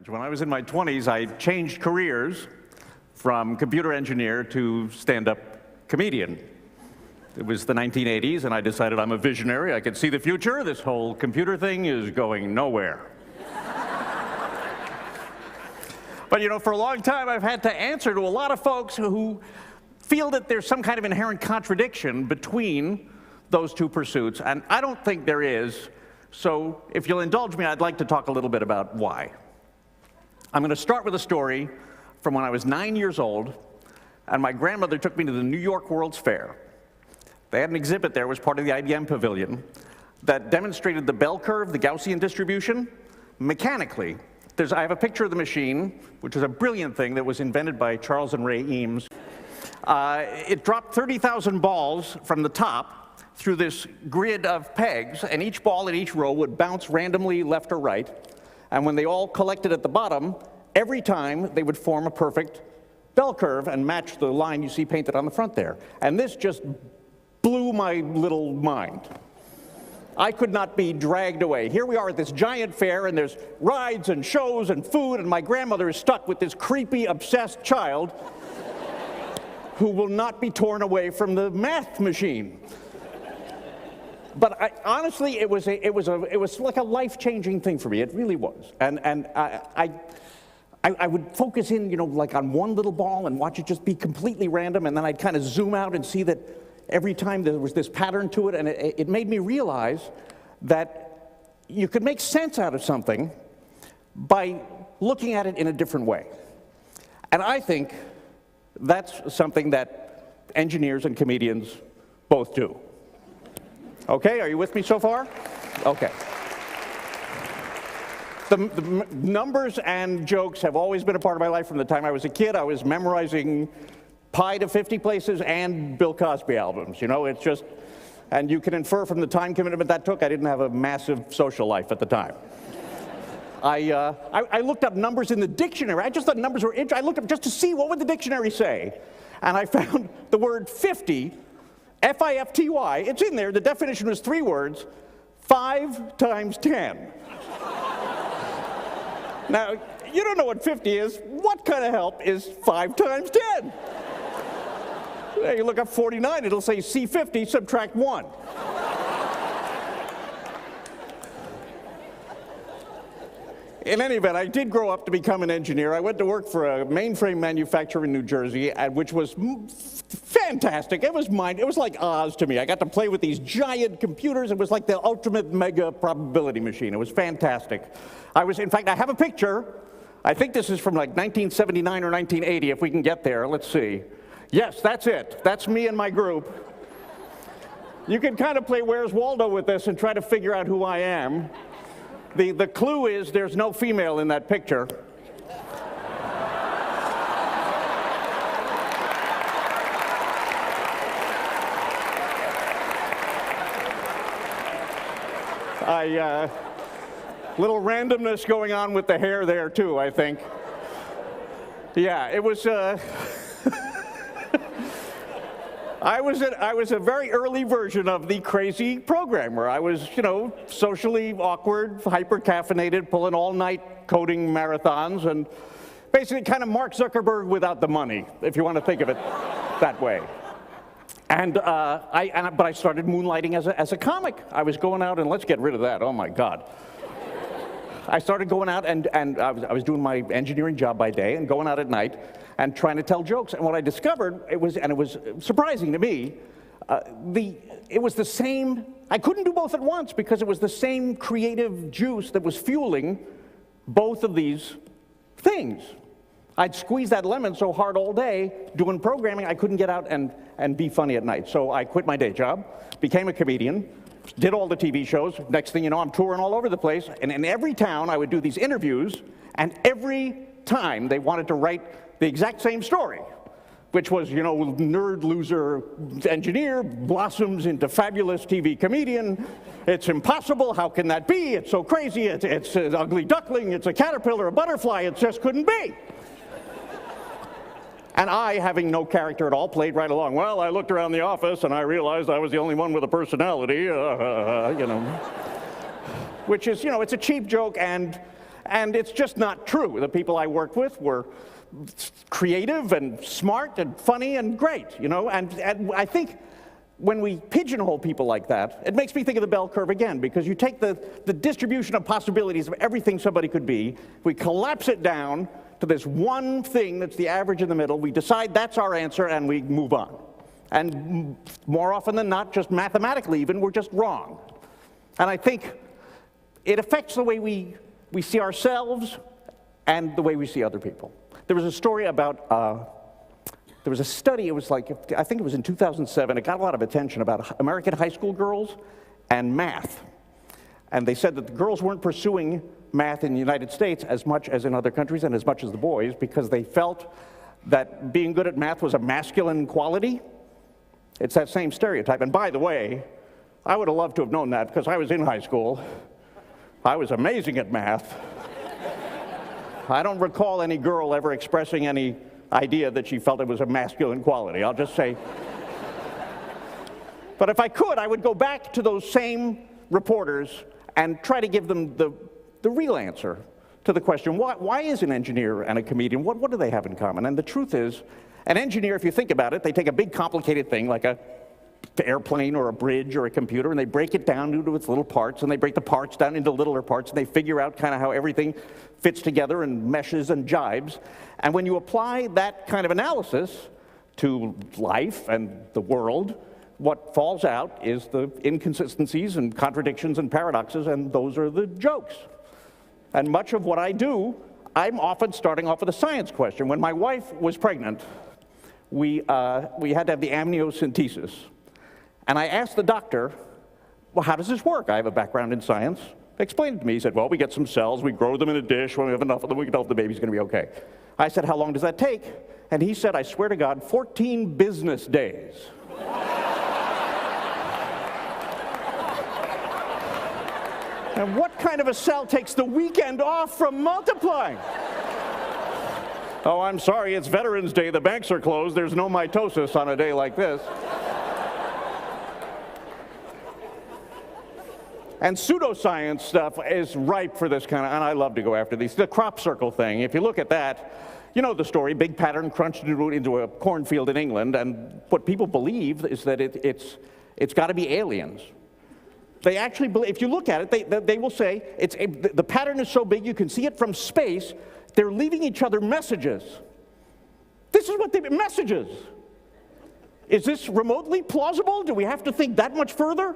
strange. When I was in my 20s, I changed careers from computer engineer to stand-up comedian. It was the 1980s, and I decided I'm a visionary. I could see the future. This whole computer thing is going nowhere. But, you know, for a long time, I've had to answer to a lot of folks who feel that there's some kind of inherent contradiction between those two pursuits, and I don't think there is. So if you'll indulge me, I'd like to talk a little bit about why. I'm going to start with a story from when I was 9 years old, and my grandmother took me to the New York World's Fair. They had an exhibit there, it was part of the IBM pavilion, that demonstrated the bell curve, the Gaussian distribution, mechanically. I have a picture of the machine, which was a brilliant thing that was invented by Charles and Ray Eames. It dropped 30,000 balls from the top through this grid of pegs, and each ball in each row would bounce randomly left or right. And when they all collected at the bottom, every time they would form a perfect bell curve and match the line you see painted on the front there. And this just blew my little mind. I could not be dragged away. Here we are at this giant fair, and there's rides and shows and food, and my grandmother is stuck with this creepy, obsessed child who will not be torn away from the math machine. But honestly, it was like a life-changing thing for me. It really was. And I would focus in, you know, like on one little ball and watch it just be completely random, and then I'd kind of zoom out and see that every time there was this pattern to it, and it made me realize that you could make sense out of something by looking at it in a different way. And I think that's something that engineers and comedians both do. Okay, are you with me so far? Okay. The numbers and jokes have always been a part of my life from the time I was a kid. I was memorizing Pi to 50 places and Bill Cosby albums. You know, it's just, and you can infer from the time commitment that took, I didn't have a massive social life at the time. I looked up numbers in the dictionary. I just thought numbers were interesting. I looked up just to see what would the dictionary say. And I found the word 50, F-I-F-T-Y. It's in there. The definition was 3 words, 5 times 10. Now, you don't know what 50 is. What kind of help is 5 times 10? You look up 49, it'll say C50, subtract 1. In any event, I did grow up to become an engineer. I went to work for a mainframe manufacturer in New Jersey, which was fantastic. It was like Oz to me. I got to play with these giant computers. It was like the ultimate mega probability machine. It was fantastic. In fact, I have a picture. I think this is from like 1979 or 1980, if we can get there. Let's see. Yes, that's it. That's me and my group. You can kind of play Where's Waldo with this and try to figure out who I am. The clue is there's no female in that picture. Little randomness going on with the hair there too, I think. Yeah, it was I was a very early version of the crazy programmer. I was, you know, socially awkward, hyper-caffeinated, pulling all-night coding marathons, and basically kind of Mark Zuckerberg without the money, if you want to think of it that way. But I started moonlighting as a comic. I was going out, and let's get rid of that, oh my God. I started going out, and I was doing my engineering job by day and going out at night and trying to tell jokes. And what I discovered, it was surprising to me, it was the same, I couldn't do both at once because it was the same creative juice that was fueling both of these things. I'd squeeze that lemon so hard all day doing programming, I couldn't get out and be funny at night. So I quit my day job, became a comedian, did all the TV shows. Next thing you know, I'm touring all over the place. And in every town, I would do these interviews, and every time they wanted to write the exact same story, which was, you know, nerd loser engineer blossoms into fabulous TV comedian. It's impossible. How can that be? It's so crazy. It's an ugly duckling. It's a caterpillar, a butterfly. It just couldn't be. And I, having no character at all, played right along. Well, I looked around the office and I realized I was the only one with a personality, you know. Which is, you know, it's a cheap joke, and And it's just not true. The people I worked with were creative and smart and funny and great, you know? And I think when we pigeonhole people like that, it makes me think of the bell curve again, because you take the distribution of possibilities of everything somebody could be, we collapse it down to this one thing that's the average in the middle, we decide that's our answer, and we move on. And more often than not, just mathematically even, we're just wrong. And I think it affects the way we see ourselves and the way we see other people. There was a story about, there was a study, it was like, I think it was in 2007, it got a lot of attention about American high school girls and math. And they said that the girls weren't pursuing math in the United States as much as in other countries and as much as the boys because they felt that being good at math was a masculine quality. It's that same stereotype. And by the way, I would have loved to have known that because I was in high school. I was amazing at math. I don't recall any girl ever expressing any idea that she felt it was a masculine quality, I'll just say. But if I could, I would go back to those same reporters and try to give them the real answer to the question, why is an engineer and a comedian, what do they have in common? And the truth is, an engineer, if you think about it, they take a big complicated thing like an airplane or a bridge or a computer, and they break it down into its little parts, and they break the parts down into littler parts, and they figure out kind of how everything fits together and meshes and jibes. And when you apply that kind of analysis to life and the world, what falls out is the inconsistencies and contradictions and paradoxes, and those are the jokes. And much of what I do, I'm often starting off with a science question. When my wife was pregnant, we had to have the amniocentesis. And I asked the doctor, well, how does this work? I have a background in science. Explain it to me. He said, well, we get some cells, we grow them in a dish, when we have enough of them, we can tell if the baby's going to be okay. I said, how long does that take? And he said, I swear to God, 14 business days. And what kind of a cell takes the weekend off from multiplying? Oh, I'm sorry, it's Veterans Day, the banks are closed, there's no mitosis on a day like this. And pseudoscience stuff is ripe for this kind of, and I love to go after these. The crop circle thing, if you look at that, you know the story, big pattern crunched into a cornfield in England, and what people believe is that it's got to be aliens. They actually believe, if you look at it, they will say, the pattern is so big you can see it from space, they're leaving each other messages. This is what messages. Is this remotely plausible? Do we have to think that much further?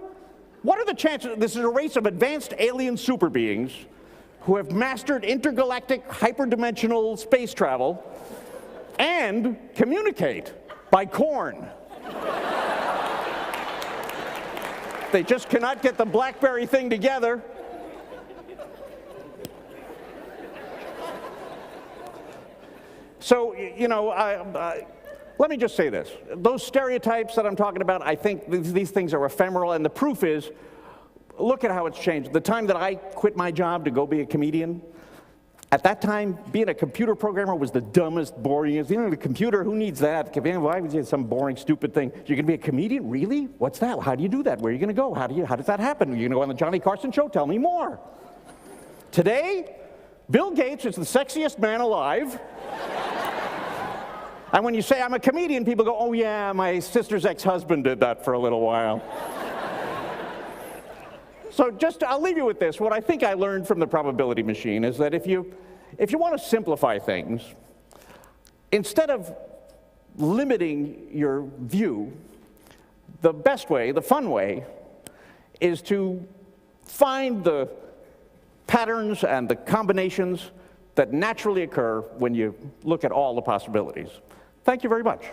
What are the chances that this is a race of advanced alien super beings who have mastered intergalactic hyperdimensional space travel and communicate by corn? They just cannot get the BlackBerry thing together. So, you know, let me just say this. Those stereotypes that I'm talking about, I think these things are ephemeral, and the proof is, look at how it's changed. The time that I quit my job to go be a comedian, at that time, being a computer programmer was the dumbest, boringest. You know, the computer, who needs that? Why would you have some boring, stupid thing? You're going to be a comedian? Really? What's that? How do you do that? Where are you going to go? How does that happen? Are you going to go on the Johnny Carson show? Tell me more. Today, Bill Gates is the sexiest man alive. And when you say, I'm a comedian, people go, oh yeah, my sister's ex-husband did that for a little while. So I'll leave you with this. What I think I learned from the probability machine is that if you want to simplify things, instead of limiting your view, the best way, the fun way, is to find the patterns and the combinations that naturally occur when you look at all the possibilities. Thank you very much.